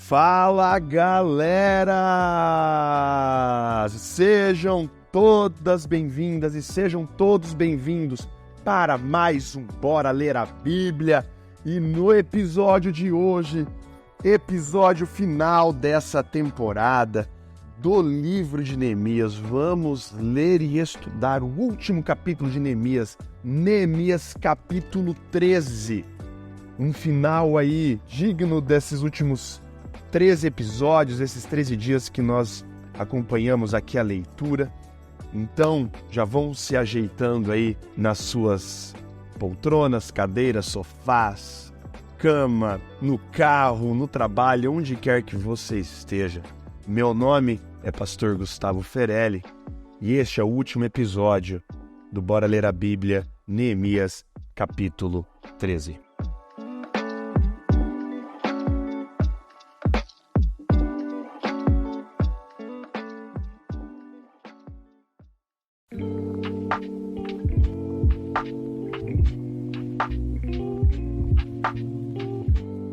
Fala, galera! Sejam todas bem-vindas e sejam todos bem-vindos para mais um Bora Ler a Bíblia. E no episódio de hoje, episódio final dessa temporada do livro de Neemias, vamos ler e estudar o último capítulo de Neemias, Neemias capítulo 13. Um final aí digno desses últimos 13 episódios, esses 13 dias que nós acompanhamos aqui a leitura. Então, já vão se ajeitando aí nas suas poltronas, cadeiras, sofás, cama, no carro, no trabalho, onde quer que você esteja. Meu nome é Pastor Gustavo Ferelli e este é o último episódio do Bora Ler a Bíblia, Neemias, capítulo 13.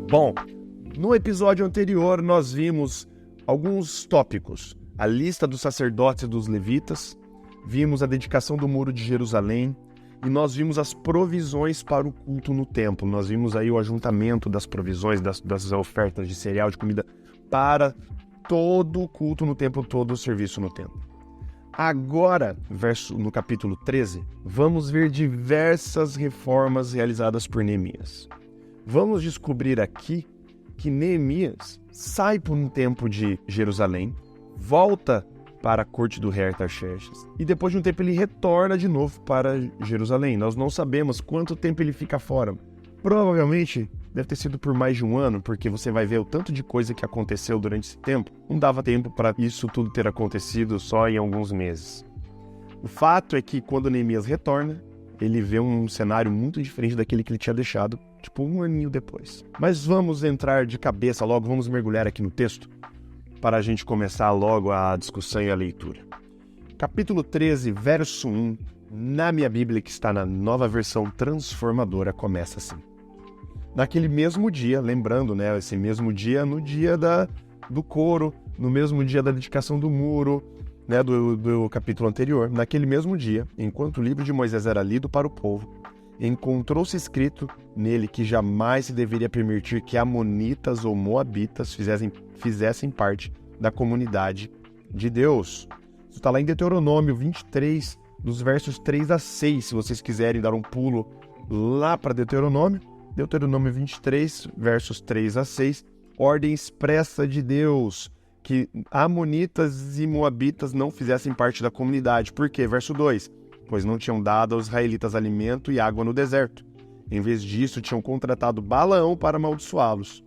Bom, no episódio anterior nós vimos alguns tópicos, a lista dos sacerdotes e dos levitas, vimos a dedicação do muro de Jerusalém e nós vimos as provisões para o culto no templo. Nós vimos aí o ajuntamento das provisões, das ofertas de cereal, de comida para todo o culto no templo, todo o serviço no templo. Agora, no capítulo 13, vamos ver diversas reformas realizadas por Neemias. Vamos descobrir aqui que Neemias sai por um tempo de Jerusalém, volta para a corte do rei Artaxerxes e depois de um tempo ele retorna de novo para Jerusalém. Nós não sabemos quanto tempo ele fica fora. Provavelmente deve ter sido por mais de um ano, porque você vai ver o tanto de coisa que aconteceu durante esse tempo. Não dava tempo para isso tudo ter acontecido só em alguns meses. O fato é que quando Neemias retorna, ele vê um cenário muito diferente daquele que ele tinha deixado, tipo um aninho depois. Mas vamos entrar de cabeça logo, vamos mergulhar aqui no texto, para a gente começar logo a discussão e a leitura. Capítulo 13, verso 1, na minha Bíblia, que está na Nova Versão Transformadora, começa assim. Naquele mesmo dia, lembrando, né, esse mesmo dia, no dia do coro, no mesmo dia da dedicação do muro, né, do capítulo anterior, naquele mesmo dia, enquanto o livro de Moisés era lido para o povo, encontrou-se escrito nele que jamais se deveria permitir que amonitas ou moabitas fizessem parte da comunidade de Deus. Isso está lá em Deuteronômio 23, dos versos 3 a 6, se vocês quiserem dar um pulo lá para Deuteronômio 23, versos 3 a 6, ordem expressa de Deus, que amonitas e moabitas não fizessem parte da comunidade. Por quê? Verso 2. Pois não tinham dado aos israelitas alimento e água no deserto. Em vez disso, tinham contratado Balaão para amaldiçoá-los.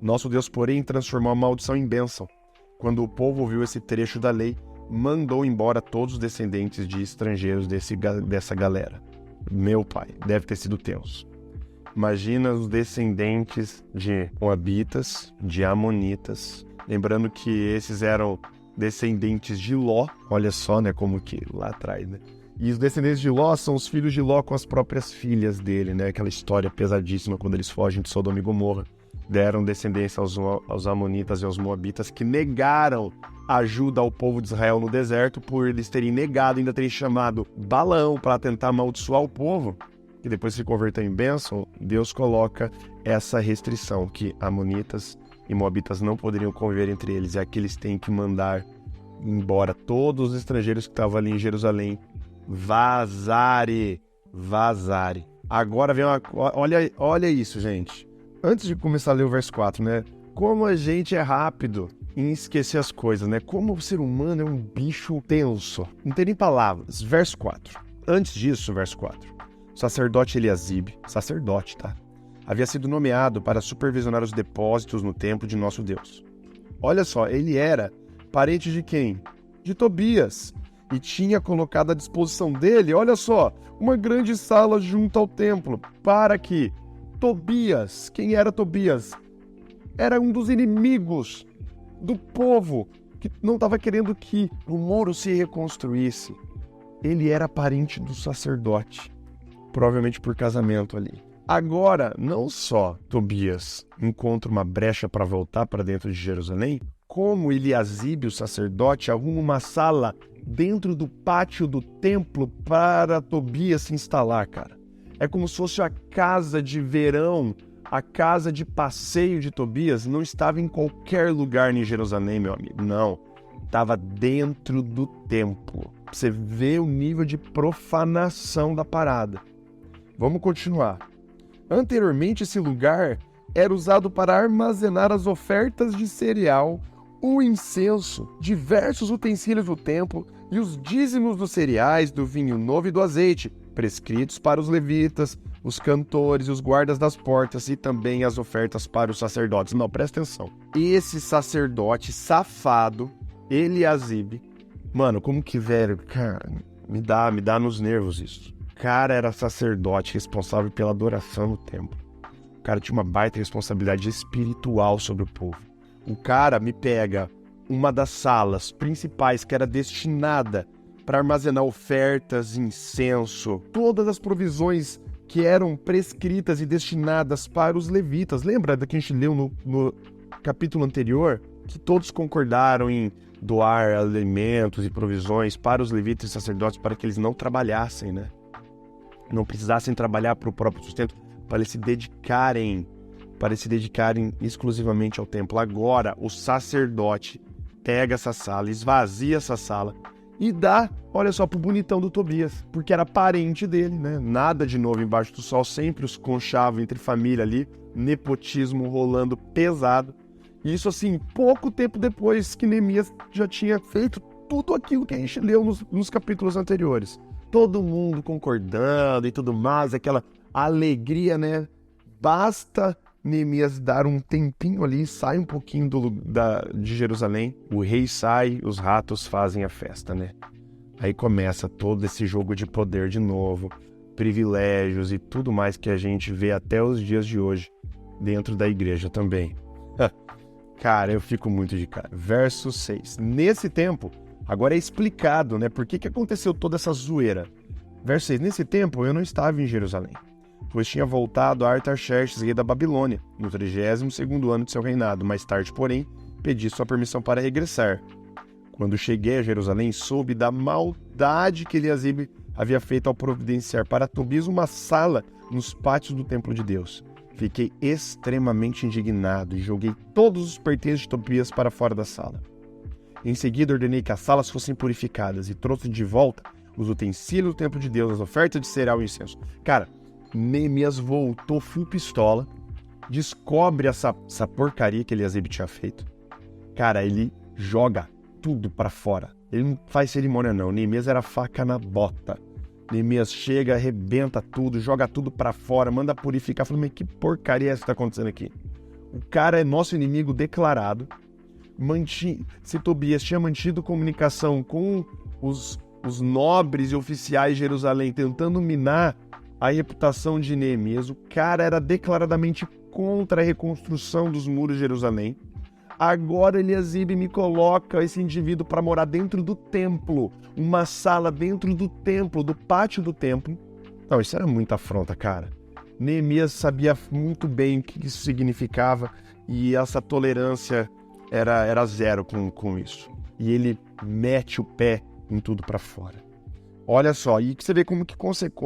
Nosso Deus, porém, transformou a maldição em bênção. Quando o povo ouviu esse trecho da lei, mandou embora todos os descendentes de estrangeiros dessa galera. Meu pai, deve ter sido tenso. Imagina os descendentes de moabitas, de amonitas. Lembrando que esses eram descendentes de Ló. Olha só, né, como que lá atrás, né? E os descendentes de Ló são os filhos de Ló com as próprias filhas dele, né? Aquela história pesadíssima quando eles fogem de Sodoma e Gomorra. Deram descendência aos amonitas e aos moabitas que negaram ajuda ao povo de Israel no deserto por eles terem negado, ainda terem chamado Balaão para tentar amaldiçoar o povo. E depois se converteu em bênção, Deus coloca essa restrição que amonitas e moabitas não poderiam conviver entre eles. E aqui eles têm que mandar embora todos os estrangeiros que estavam ali em Jerusalém. Vazare. Agora vem olha isso, gente. Antes de começar a ler o verso 4, né? Como a gente é rápido em esquecer as coisas, né? Como o ser humano é um bicho tenso. Não tem nem palavras. Verso 4. Antes disso, verso 4. O sacerdote Eliasibe, sacerdote, tá? Havia sido nomeado para supervisionar os depósitos no templo de nosso Deus. Olha só, ele era parente de quem? De Tobias. E tinha colocado à disposição dele, olha só, uma grande sala junto ao templo, para que Tobias, quem era Tobias? Era um dos inimigos do povo, que não estava querendo que o muro se reconstruísse. Ele era parente do sacerdote, provavelmente por casamento ali. Agora, não só Tobias encontra uma brecha para voltar para dentro de Jerusalém, como Eliasibe, o sacerdote, arruma uma sala dentro do pátio do templo para Tobias se instalar, cara. É como se fosse a casa de verão, a casa de passeio de Tobias. Não estava em qualquer lugar em Jerusalém, meu amigo, não. Estava dentro do templo. Você vê o nível de profanação da parada. Vamos continuar. Anteriormente, esse lugar era usado para armazenar as ofertas de cereal, o incenso, diversos utensílios do templo e os dízimos dos cereais, do vinho novo e do azeite, prescritos para os levitas, os cantores e os guardas das portas, e também as ofertas para os sacerdotes. Não, presta atenção. Esse sacerdote safado, Eliasibe, mano, como que, velho, cara, me dá nos nervos isso. O cara era sacerdote responsável pela adoração no templo. O cara tinha uma baita responsabilidade espiritual sobre o povo. O cara me pega uma das salas principais que era destinada para armazenar ofertas, incenso, todas as provisões que eram prescritas e destinadas para os levitas. Lembra da que a gente leu no capítulo anterior? Que todos concordaram em doar alimentos e provisões para os levitas e sacerdotes para que eles não trabalhassem, né? Não precisassem trabalhar para o próprio sustento, para eles se dedicarem exclusivamente ao templo. Agora, o sacerdote pega essa sala, esvazia essa sala e dá, olha só, pro bonitão do Tobias, porque era parente dele, né? Nada de novo embaixo do sol, sempre os conchavam entre família ali, nepotismo rolando pesado. E isso assim, pouco tempo depois que Neemias já tinha feito tudo aquilo que a gente leu nos capítulos anteriores. Todo mundo concordando e tudo mais, aquela alegria, né? Basta Neemias dar um tempinho ali, sai um pouquinho de Jerusalém, o rei sai, os ratos fazem a festa, né? Aí começa todo esse jogo de poder de novo, privilégios e tudo mais que a gente vê até os dias de hoje, dentro da igreja também. Cara, eu fico muito de cara. Verso 6. Nesse tempo, agora é explicado, né? Por que aconteceu toda essa zoeira. Verso 6. Nesse tempo, eu não estava em Jerusalém, pois tinha voltado a Artaxerxes, rei da Babilônia, no 32º ano de seu reinado. Mais tarde, porém, pedi sua permissão para regressar. Quando cheguei a Jerusalém, soube da maldade que Eliasibe havia feito ao providenciar para Tobias uma sala nos pátios do templo de Deus. Fiquei extremamente indignado e joguei todos os pertences de Tobias para fora da sala. Em seguida, ordenei que as salas fossem purificadas e trouxe de volta os utensílios do templo de Deus, as ofertas de cereal e incenso. Cara, Neemias voltou full pistola, descobre essa porcaria que Eliasibe tinha feito. Cara, ele joga tudo para fora. Ele não faz cerimônia não. Neemias era faca na bota. Neemias chega, arrebenta tudo, joga tudo pra fora, manda purificar. Fala, mas que porcaria é essa que tá acontecendo aqui? O cara é nosso inimigo declarado. Se Tobias tinha mantido comunicação com os nobres e oficiais de Jerusalém, tentando minar a reputação de Neemias, o cara era declaradamente contra a reconstrução dos muros de Jerusalém. Agora Eliasibe me coloca esse indivíduo para morar dentro do templo, uma sala dentro do templo, do pátio do templo. Não, isso era muita afronta, cara. Neemias sabia muito bem o que isso significava e essa tolerância era zero com isso. E ele mete o pé em tudo para fora. Olha só, e você vê como que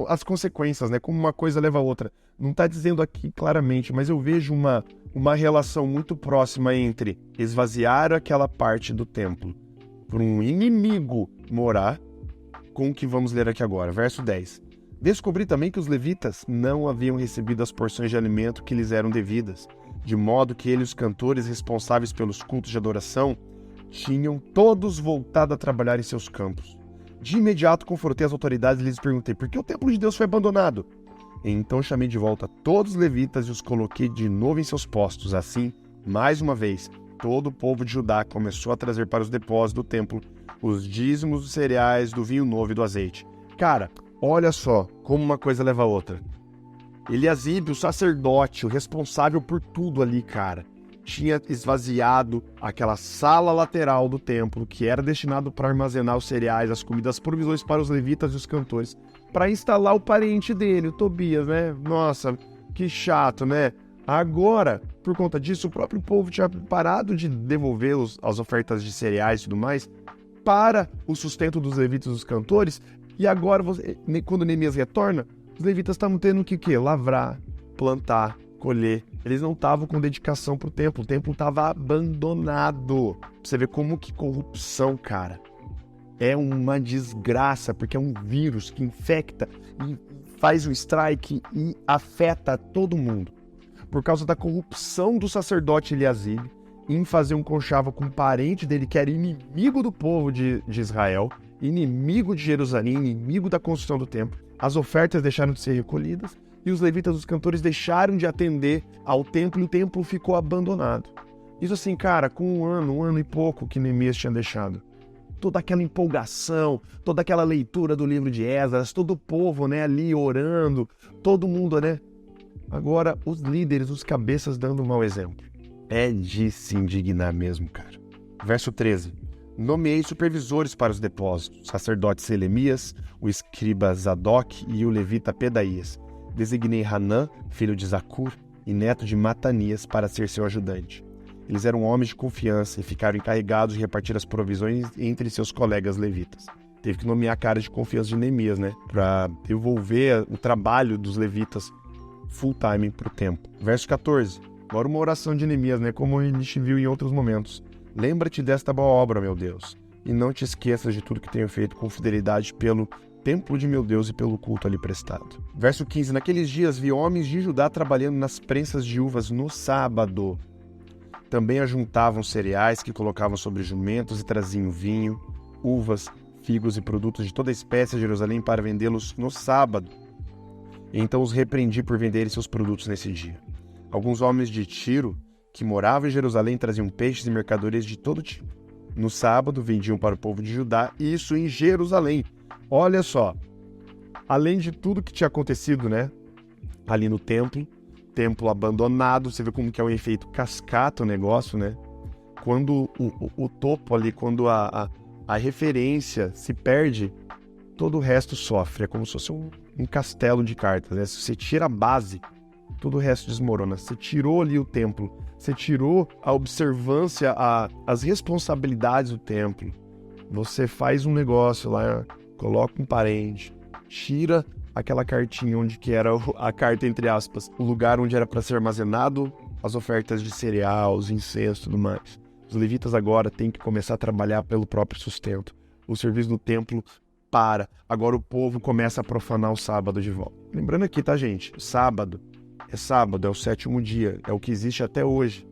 as consequências, né? Como uma coisa leva a outra. Não está dizendo aqui claramente, mas eu vejo uma relação muito próxima entre esvaziar aquela parte do templo para um inimigo morar, com o que vamos ler aqui agora. Verso 10. Descobri também que os levitas não haviam recebido as porções de alimento que lhes eram devidas, de modo que eles, os cantores responsáveis pelos cultos de adoração, tinham todos voltado a trabalhar em seus campos. De imediato confrontei as autoridades e lhes perguntei por que o templo de Deus foi abandonado. Então chamei de volta todos os levitas e os coloquei de novo em seus postos. Assim, mais uma vez, todo o povo de Judá começou a trazer para os depósitos do templo os dízimos dos cereais, do vinho novo e do azeite. Cara, olha só como uma coisa leva a outra. Eliasibe, o sacerdote, o responsável por tudo ali, cara, tinha esvaziado aquela sala lateral do templo que era destinado para armazenar os cereais, as comidas, as provisões para os levitas e os cantores, para instalar o parente dele, o Tobias, né? Nossa, que chato, né? Agora, por conta disso, o próprio povo tinha parado de devolver as ofertas de cereais e tudo mais para o sustento dos levitas e dos cantores. E agora, quando Neemias retorna, os levitas estavam tendo que o quê? Lavrar, plantar, colher. Eles não estavam com dedicação pro templo. O templo estava abandonado. Pra você ver como que corrupção, cara. É uma desgraça, porque é um vírus que infecta e faz um strike e afeta todo mundo. Por causa da corrupção do sacerdote Eliasib em fazer um conchavo com um parente dele que era inimigo do povo de Israel, inimigo de Jerusalém, inimigo da construção do templo. As ofertas deixaram de ser recolhidas e os levitas dos cantores deixaram de atender ao templo e o templo ficou abandonado. Isso assim, cara, com um ano e pouco que Neemias tinha deixado. Toda aquela empolgação, toda aquela leitura do livro de Esdras, todo o povo, né, ali orando, todo mundo, né? Agora, os líderes, os cabeças dando um mau exemplo. É de se indignar mesmo, cara. Verso 13. Nomeei supervisores para os depósitos, o sacerdote Selemias, o escriba Zadok e o levita Pedaías. Designei Hanã, filho de Zacur, e neto de Matanias, para ser seu ajudante. Eles eram homens de confiança e ficaram encarregados de repartir as provisões entre seus colegas levitas. Teve que nomear caras de confiança de Neemias, né? Para devolver o trabalho dos levitas full time para o templo. Verso 14. Agora uma oração de Neemias, né? Como a gente viu em outros momentos. Lembra-te desta boa obra, meu Deus, e não te esqueças de tudo que tenho feito com fidelidade pelo templo de meu Deus e pelo culto ali prestado. Verso 15. Naqueles dias vi homens de Judá trabalhando nas prensas de uvas no sábado. Também ajuntavam cereais que colocavam sobre jumentos e traziam vinho, uvas, figos e produtos de toda espécie a Jerusalém para vendê-los no sábado. Então os repreendi por venderem seus produtos nesse dia. Alguns homens de Tiro, que moravam em Jerusalém, traziam peixes e mercadorias de todo tipo. No sábado vendiam para o povo de Judá, e isso em Jerusalém. Olha só, além de tudo que tinha acontecido, né, ali no templo abandonado, você vê como que é um efeito cascata o negócio, né? Quando o topo ali, quando a referência se perde, todo o resto sofre. É como se fosse um castelo de cartas, né? Se você tira a base, todo o resto desmorona. Você tirou ali o templo, você tirou a observância, as responsabilidades do templo. Você faz um negócio lá, coloca um parente, tira aquela cartinha onde que era a carta, entre aspas, o lugar onde era para ser armazenado as ofertas de cereal, os incensos e tudo mais. Os levitas agora têm que começar a trabalhar pelo próprio sustento. O serviço do templo para. Agora o povo começa a profanar o sábado de volta. Lembrando aqui, tá, gente? Sábado, é o 7º dia, é o que existe até hoje.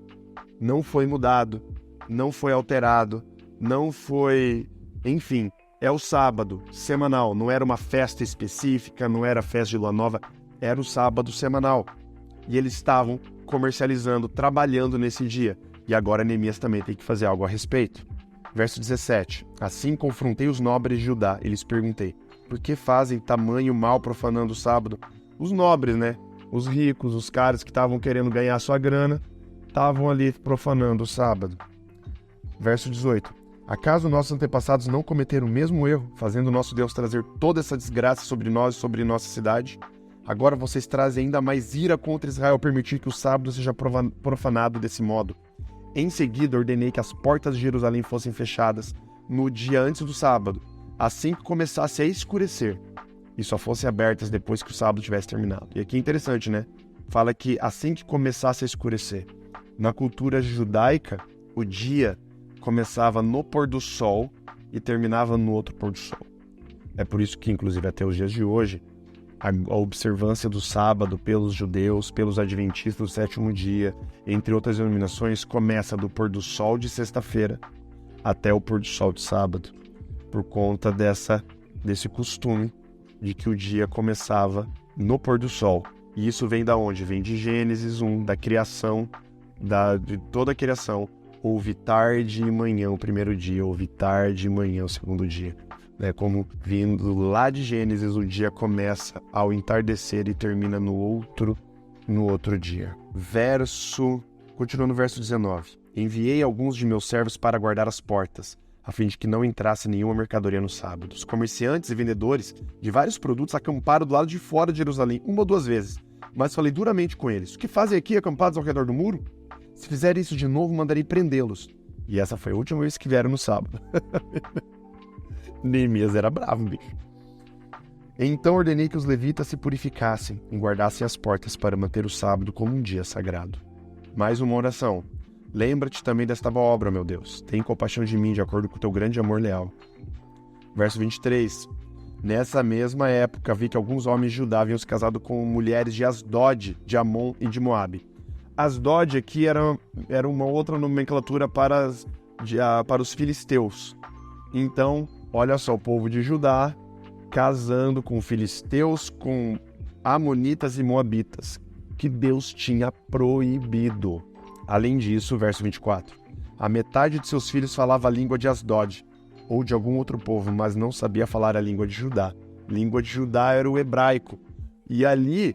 Não foi mudado, não foi alterado, não foi... Enfim, é o sábado semanal, não era uma festa específica, não era festa de lua nova, era o sábado semanal. E eles estavam comercializando, trabalhando nesse dia. E agora Neemias também tem que fazer algo a respeito. Verso 17. Assim confrontei os nobres de Judá e lhes perguntei: por que fazem tamanho mal profanando o sábado? Os nobres, né? Os ricos, os caras que estavam querendo ganhar sua grana, estavam ali profanando o sábado. Verso 18. Acaso nossos antepassados não cometeram o mesmo erro, fazendo nosso Deus trazer toda essa desgraça sobre nós e sobre nossa cidade? Agora vocês trazem ainda mais ira contra Israel ao permitir que o sábado seja profanado desse modo. Em seguida, ordenei que as portas de Jerusalém fossem fechadas no dia antes do sábado, assim que começasse a escurecer, e só fossem abertas depois que o sábado tivesse terminado. E aqui é interessante, né? Fala que assim que começasse a escurecer. Na cultura judaica, o dia começava no pôr do sol e terminava no outro pôr do sol. É por isso que, inclusive, até os dias de hoje, a observância do sábado pelos judeus, pelos adventistas do 7º dia, entre outras denominações, começa do pôr do sol de sexta-feira até o pôr do sol de sábado, por conta desse costume de que o dia começava no pôr do sol. E isso vem da onde? Vem de Gênesis 1, da criação, de toda a criação. Houve tarde e manhã o primeiro dia, houve tarde e manhã o segundo dia. Né? Como vindo lá de Gênesis, o dia começa ao entardecer e termina no outro dia. Continuando no verso 19. Enviei alguns de meus servos para guardar as portas, a fim de que não entrasse nenhuma mercadoria no sábado. Os comerciantes e vendedores de vários produtos acamparam do lado de fora de Jerusalém 1 ou 2 vezes, Mas falei duramente com eles: o que fazem aqui acampados ao redor do muro? Se fizerem isso de novo, mandarei prendê-los. E essa foi a última vez que vieram no sábado. Neemias era bravo, bicho. Então ordenei que os levitas se purificassem e guardassem as portas para manter o sábado como um dia sagrado. Mais uma oração. Lembra-te também desta obra, meu Deus. Tem compaixão de mim, de acordo com o teu grande amor leal. Verso 23. Nessa mesma época, vi que alguns homens de Judá haviam se casado com mulheres de Asdod, de Amon e de Moabe. Asdod aqui era uma outra nomenclatura para os filisteus. Então, olha só, o povo de Judá casando com filisteus, com amonitas e moabitas, que Deus tinha proibido. Além disso, verso 24, a metade de seus filhos falava a língua de Asdod, ou de algum outro povo, mas não sabia falar a língua de Judá. A língua de Judá era o hebraico. E ali,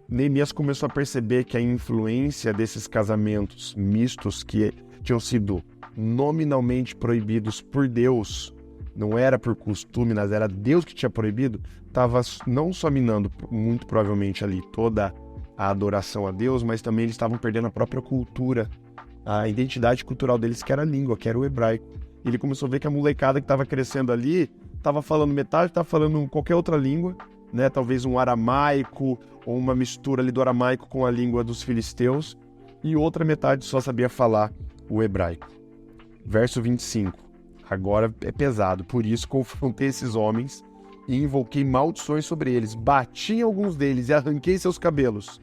Neemias começou a perceber que a influência desses casamentos mistos que tinham sido nominalmente proibidos por Deus, não era por costume, mas era Deus que tinha proibido, estava não só minando, muito provavelmente ali, toda a adoração a Deus, mas também eles estavam perdendo a própria cultura, a identidade cultural deles, que era a língua, que era o hebraico. Ele começou a ver que a molecada que estava crescendo ali estava falando metade, estava falando qualquer outra língua, né? Talvez um aramaico ou uma mistura ali do aramaico com a língua dos filisteus, e outra metade só sabia falar o hebraico. Verso 25. Agora é pesado, por isso confrontei esses homens e invoquei maldições sobre eles. Bati em alguns deles e arranquei seus cabelos.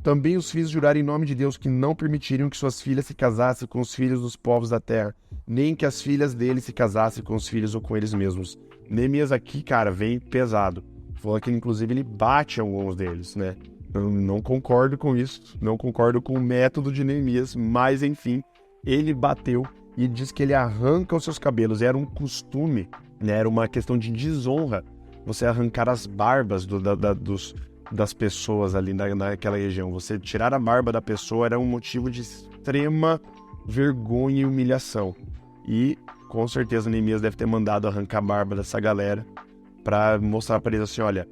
Também os fiz jurar em nome de Deus que não permitiriam que suas filhas se casassem com os filhos dos povos da terra, nem que as filhas deles se casassem com os filhos ou com eles mesmos. Neemias aqui, cara, vem pesado. Falou que, inclusive, ele bate em alguns deles, né? Eu não concordo com isso, não concordo com o método de Neemias, mas, enfim, ele bateu e diz que ele arranca os seus cabelos. Era um costume, né? Era uma questão de desonra você arrancar as barbas das pessoas ali naquela região. Você tirar a barba da pessoa era um motivo de extrema vergonha e humilhação. E, com certeza, Neemias deve ter mandado arrancar a barba dessa galera para mostrar para eles assim, olha,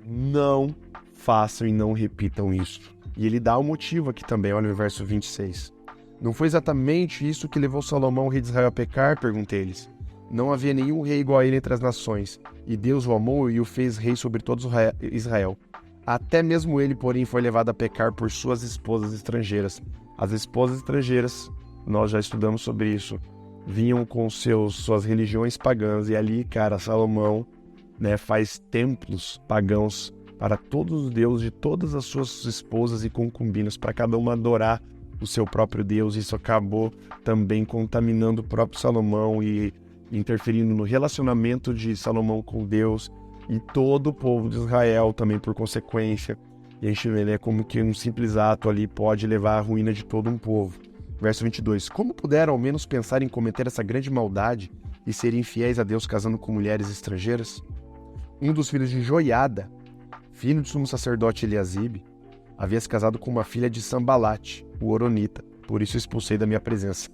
não façam e não repitam isso. E ele dá o motivo aqui também, olha no verso 26. Não foi exatamente isso que levou Salomão, rei de Israel, a pecar? Perguntei-lhes. Não havia nenhum rei igual a ele entre as nações, e Deus o amou e o fez rei sobre todo Israel. Até mesmo ele, porém, foi levado a pecar por suas esposas estrangeiras. As esposas estrangeiras, nós já estudamos sobre isso, vinham com suas religiões pagãs, e ali, cara, Salomão, né, faz templos pagãos para todos os deuses de todas as suas esposas e concubinas, para cada uma adorar o seu próprio Deus. Isso acabou também contaminando o próprio Salomão e interferindo no relacionamento de Salomão com Deus e todo o povo de Israel também por consequência. E a gente vê, né, como que um simples ato ali pode levar à ruína de todo um povo. Verso 22. Como puderam ao menos pensar em cometer essa grande maldade e serem infiéis a Deus casando com mulheres estrangeiras? Um dos filhos de Joiada, filho do sumo sacerdote Eliasibe, havia se casado com uma filha de Sambalate, o Horonita. Por isso expulsei da minha presença.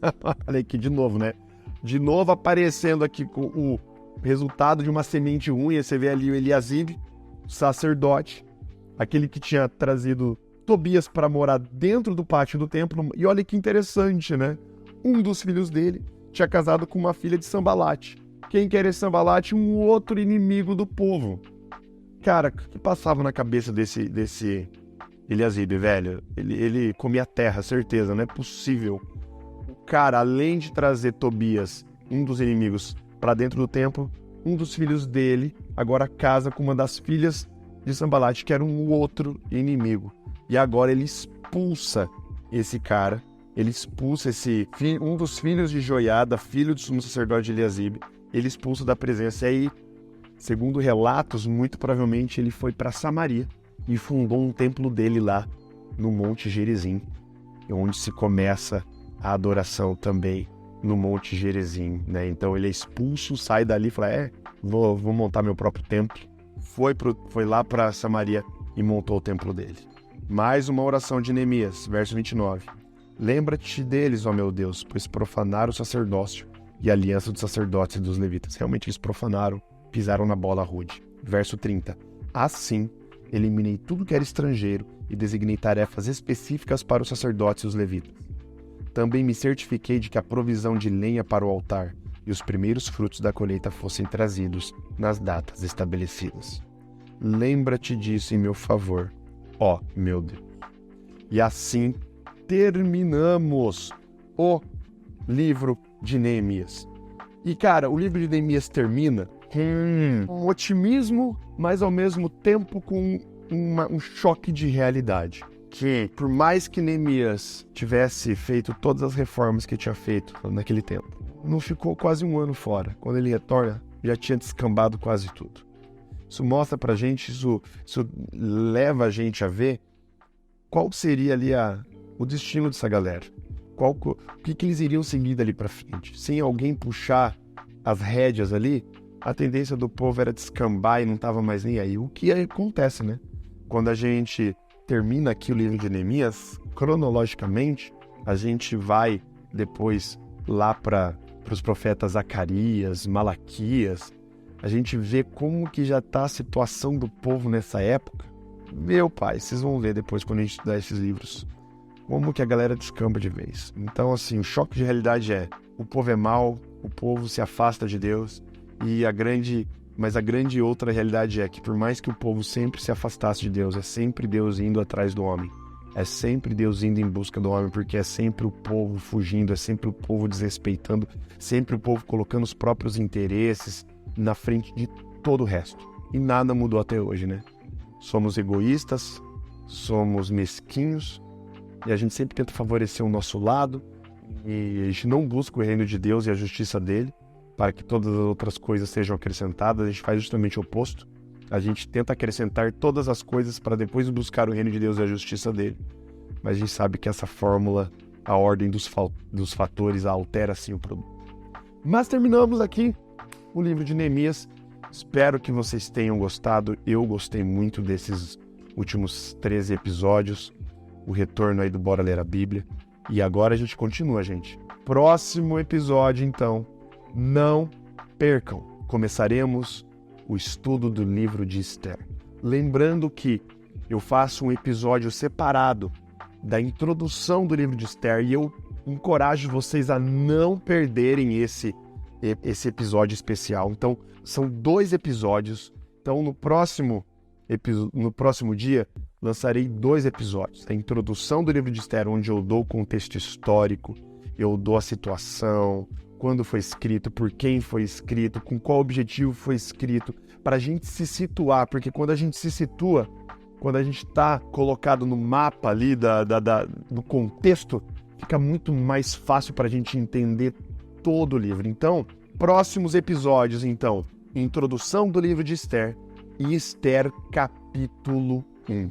Olha aqui de novo, né? De novo aparecendo aqui com o resultado de uma semente ruim. Você vê ali o Eliasibe, o sacerdote, aquele que tinha trazido Tobias para morar dentro do pátio do templo. E olha que interessante, né? Um dos filhos dele tinha casado com uma filha de Sambalate. Quem que era esse Sambalate? Um outro inimigo do povo. Cara, o que passava na cabeça desse Eliasibe, velho? Ele comia terra, certeza, não é possível. O cara, além de trazer Tobias, um dos inimigos, para dentro do templo, um dos filhos dele agora casa com uma das filhas de Sambalate, que era um outro inimigo. E agora ele expulsa esse cara, ele expulsa um dos filhos de Joiada, filho do sumo sacerdote de Eliasibe, ele expulsa da presença. E aí, segundo relatos, muito provavelmente ele foi para Samaria e fundou um templo dele lá no Monte Gerizim, onde se começa a adoração também no Monte Gerizim, né? Então ele é expulso, sai dali e fala, vou montar meu próprio templo. Foi lá para Samaria e montou o templo dele. Mais uma oração de Neemias, verso 29. Lembra-te deles, ó meu Deus, pois profanaram o sacerdócio e a aliança dos sacerdotes e dos levitas. Realmente eles profanaram, pisaram na bola rude. Verso 30. Assim, eliminei tudo que era estrangeiro e designei tarefas específicas para os sacerdotes e os levitas. Também me certifiquei de que a provisão de lenha para o altar e os primeiros frutos da colheita fossem trazidos nas datas estabelecidas. Lembra-te disso em meu favor, ó meu Deus. E assim terminamos o livro de Neemias. E cara, o livro de Neemias termina com um otimismo, mas ao mesmo tempo com um choque de realidade. Que por mais que Neemias tivesse feito todas as reformas que tinha feito naquele tempo, não ficou quase um ano fora. Quando ele retorna, já tinha descambado quase tudo. Isso mostra pra gente, isso leva a gente a ver qual seria ali o destino dessa galera. O que eles iriam seguir dali pra frente. Sem alguém puxar as rédeas ali, a tendência do povo era descambar e não tava mais nem aí. O que acontece, né? Quando a gente termina aqui o livro de Neemias, cronologicamente, a gente vai depois lá para os profetas Zacarias, Malaquias, a gente vê como que já está a situação do povo nessa época. Meu pai, vocês vão ver depois quando a gente estudar esses livros, como que a galera descamba de vez. Então, assim, o choque de realidade o povo é mau, o povo se afasta de Deus, mas a grande outra realidade é que por mais que o povo sempre se afastasse de Deus, é sempre Deus indo atrás do homem. É sempre Deus indo em busca do homem, porque é sempre o povo fugindo, é sempre o povo desrespeitando, sempre o povo colocando os próprios interesses na frente de todo o resto. E nada mudou até hoje, né? Somos egoístas, somos mesquinhos, e a gente sempre tenta favorecer o nosso lado, e a gente não busca o reino de Deus e a justiça dele, para que todas as outras coisas sejam acrescentadas. A gente faz justamente o oposto. A gente tenta acrescentar todas as coisas para depois buscar o reino de Deus e a justiça dele. Mas a gente sabe que essa fórmula, a ordem dos fatores, altera sim o produto. Mas terminamos aqui o livro de Neemias. Espero que vocês tenham gostado. Eu gostei muito desses últimos 13 episódios. O retorno aí do Bora Ler a Bíblia. E agora a gente continua, gente. Próximo episódio, então. Não percam. Começaremos o estudo do livro de Esther. Lembrando que eu faço um episódio separado da introdução do livro de Esther e eu encorajo vocês a não perderem esse episódio especial. Então, são 2 episódios. Então, no próximo dia, lançarei 2 episódios. A introdução do livro de Esther, onde eu dou o contexto histórico, eu dou a situação, quando foi escrito, por quem foi escrito, com qual objetivo foi escrito, para a gente se situar, porque quando a gente se situa, quando a gente está colocado no mapa ali do contexto, fica muito mais fácil para a gente entender todo o livro. Então, próximos episódios, então, introdução do livro de Esther e Esther capítulo 1.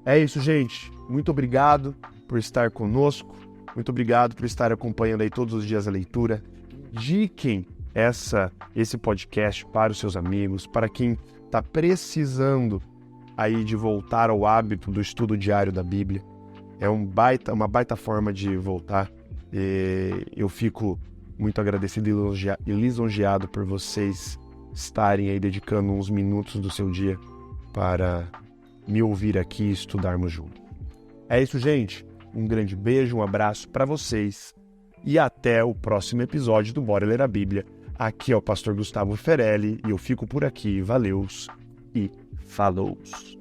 É isso, gente. Muito obrigado por estar conosco. Muito obrigado por estar acompanhando aí todos os dias a leitura. Indiquem esse podcast para os seus amigos, para quem está precisando aí de voltar ao hábito do estudo diário da Bíblia. É uma baita forma de voltar. Eu fico muito agradecido e lisonjeado por vocês estarem aí dedicando uns minutos do seu dia para me ouvir aqui e estudarmos juntos. É isso, gente. Um grande beijo, um abraço para vocês e até o próximo episódio do Bora Ler a Bíblia. Aqui é o pastor Gustavo Ferelli e eu fico por aqui. Valeus e falous!